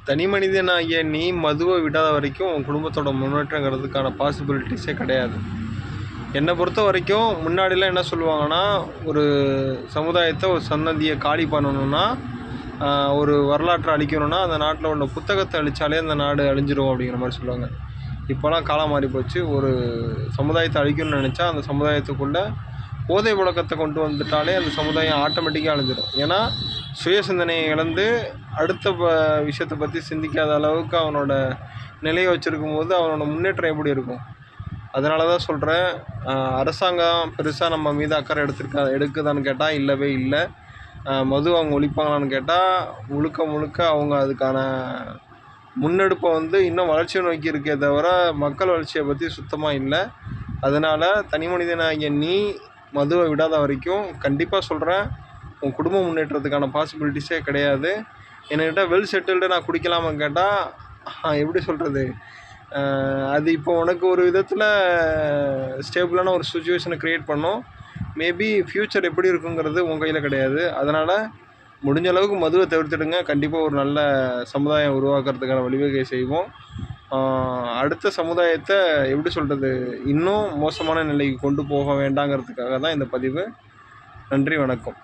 தனி மனிதனாகிய நீ மதுவை விடாத வரைக்கும் உன் குடும்பத்தோட முன்னேற்றங்கிறதுக்கான பாசிபிலிட்டிஸே கிடையாது. என்னை பொறுத்த வரைக்கும் முன்னாடிலாம் என்ன சொல்லுவாங்கன்னா, ஒரு சமுதாயத்தை ஒரு சன்னதியை காலி பண்ணணும்னா, ஒரு வரலாற்றை அழிக்கணும்னா அந்த நாட்டில் உள்ள புத்தகத்தை அழித்தாலே அந்த நாடு அழிஞ்சிரும் அப்படிங்கிற மாதிரி சொல்லுவாங்க. இப்போலாம் காலம் மாறி போச்சு. ஒரு சமுதாயத்தை அழிக்கணும்னு நினச்சா அந்த சமுதாயத்துக்குள்ளே போதை பழக்கத்தை கொண்டு வந்துட்டாலே அந்த சமுதாயம் ஆட்டோமேட்டிக்காக அழிஞ்சிடும். ஏன்னா சுய சிந்தனையை இழந்து அடுத்த விஷயத்தை பற்றி சிந்திக்காத அளவுக்கு அவனோட நிலையை வச்சுருக்கும் போது அவனோட முன்னேற்றம் எப்படி இருக்கும்? அதனால தான் சொல்கிறேன், அரசாங்கம் பெருசாக நம்ம மீது அக்கறை எடுக்குதான்னு கேட்டால் இல்லவே இல்லை. மது அவங்க ஒழிப்பாங்களான்னு கேட்டால் முழுக்க அவங்க அதுக்கான முன்னெடுப்பை இன்னும் வளர்ச்சியை நோக்கி இருக்கே தவிர மக்கள் வளர்ச்சியை பற்றி சுத்தமாக இல்லை. அதனால் தனி மனிதனாகிய நீ மதுவை விடாத வரைக்கும் கண்டிப்பாக சொல்கிறேன், உன் குடும்ப முன்னேற்றத்துக்கான பாசிபிலிட்டிஸே கிடையாது. என்கிட்ட வெல் செட்டில்டு நான் குடிக்கலாமான்னு கேட்டால் எப்படி சொல்கிறது, அது இப்போ உனக்கு ஒரு விதத்தில் ஸ்டேபிளான ஒரு சுச்சுவேஷனை க்ரியேட் பண்ணும். மேபி ஃப்யூச்சர் எப்படி இருக்குங்கிறது உன் கையில் கிடையாது. அதனால் முடிஞ்ச அளவுக்கு மதுவை தவிர்த்துடுங்க. கண்டிப்பாக ஒரு நல்ல சமுதாயம் உருவாக்குறதுக்கான வழிவகை செய்வோம். அடுத்த சமுதாயத்தை எப்படி சொல்கிறது, இன்னும் மோசமான நிலைக்கு கொண்டு போக வேண்டாங்கிறதுக்காக தான் இந்த பதிவு. நன்றி, வணக்கம்.